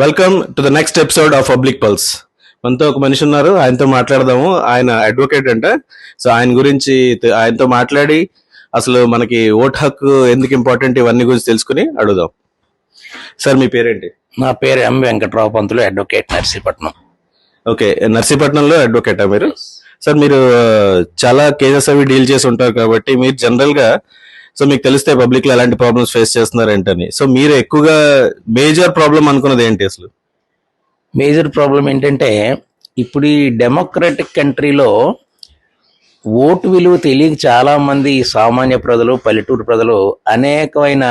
Welcome to the next episode of public pulse. మనతో ఒక మనిషి ఉన్నారు, ఆయనతో మాట్లాడదాము. ఆయన అడ్వకేట్ అంట. సో ఆయన గురించి ఆయనతో మాట్లాడి అసలు మనకి ఓట్ హక్కు ఎందుకు ఇంపార్టెంట్ ఇవన్నీ గురించి తెలుసుకుని అడుగుదాం. సార్ మీ పేరేంటి? నా పేరు ఎం వెంకట్రావు పంతులు, అడ్వకేట్, నర్సీపట్నం. ఓకే, నర్సీపట్నంలో అడ్వకేటా మీరు? సార్ మీరు చాలా కేసెస్ అవి డీల్ చేసి ఉంటారు కాబట్టి మీరు జనరల్ గా సో మీకు తెలిస్తే పబ్లిక్ లో ఎలాంటి ప్రాబ్లమ్స్ ఫేస్ చేస్తున్నారు ఏంటని. సో మీరు ఎక్కువగా మేజర్ ప్రాబ్లం అనుకున్నది ఏంటి అసలు? మేజర్ ప్రాబ్లం ఏంటంటే ఇప్పుడు ఈ డెమోక్రటిక్ కంట్రీలో ఓటు విలువ తెలియక చాలా మంది సామాన్య ప్రజలు, పల్లెటూరు ప్రజలు అనేకమైన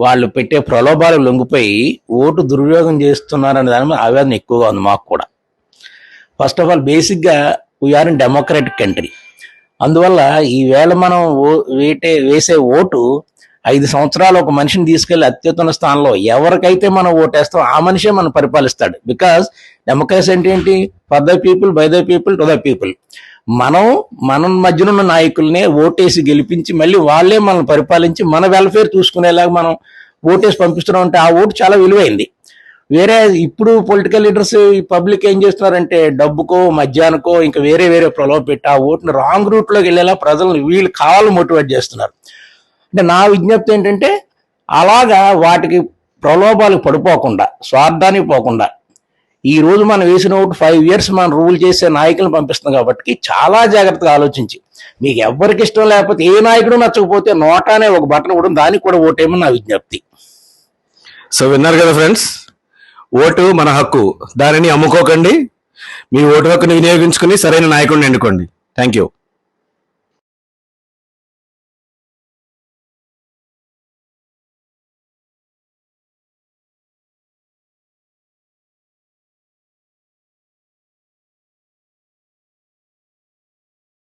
వాళ్ళు పెట్టే ప్రలోభాలు లొంగిపోయి ఓటు దుర్వినియోగం చేస్తున్నారనే దాని మీద ఆవేదన ఎక్కువగా ఉంది మాకు కూడా. ఫస్ట్ ఆఫ్ ఆల్ బేసిక్గా వీఆర్ ఇన్ డెమోక్రటిక్ కంట్రీ. అందువల్ల ఈవేళ మనం వేసే ఓటు 5 సంవత్సరాలు ఒక మనిషిని తీసుకెళ్లి అత్యుత్తమ స్థానంలో ఎవరికైతే మనం ఓటేస్తాం ఆ మనిషే మనం పరిపాలిస్తాడు. బికాస్ డెమోక్రసీ అంటే ఏంటి? For the people, by the people, to the people. మన మధ్యన ఉన్న నాయకుల్నే ఓటేసి గెలిపించి మళ్ళీ వాళ్ళే మనం పరిపాలించి మన వెల్ఫేర్ చూసుకునేలాగా మనం ఓటేసి పంపిస్తున్నాం. అంటే ఆ ఓటు చాలా విలువైంది. వేరే ఇప్పుడు పొలిటికల్ లీడర్స్ ఈ పబ్లిక్ ఏం చేస్తున్నారంటే డబ్బుకో, మద్యానికో, ఇంకా వేరే ప్రలోభ పెట్టి ఆ ఓటును రాంగ్ రూట్ లోకి వెళ్ళేలా ప్రజలను వీళ్ళు కావాలని మోటివేట్ చేస్తున్నారు. అంటే నా విజ్ఞప్తి ఏంటంటే అలాగా వాటికి ప్రలోభాలకు పడిపోకుండా, స్వార్థానికి పోకుండా ఈ రోజు మనం వేసిన ఓటు 5 years మనం రూల్ చేసే నాయకులను పంపిస్తున్నాం కాబట్టి చాలా జాగ్రత్తగా ఆలోచించి, మీకు ఎవరికి ఇష్టం లేకపోతే ఏ నాయకుడు నచ్చకపోతే నోటానే ఒక బటన్ కూడా దానికి కూడా ఓటేమని నా విజ్ఞప్తి. సో విన్నారు కదా ఫ్రెండ్స్, ఓటు మన హక్కు, దానిని అమ్ముకోకండి. మీ ఓటు హక్కుని వినియోగించుకుని సరైన నాయకుడిని ఎన్నుకోండి. Thank you.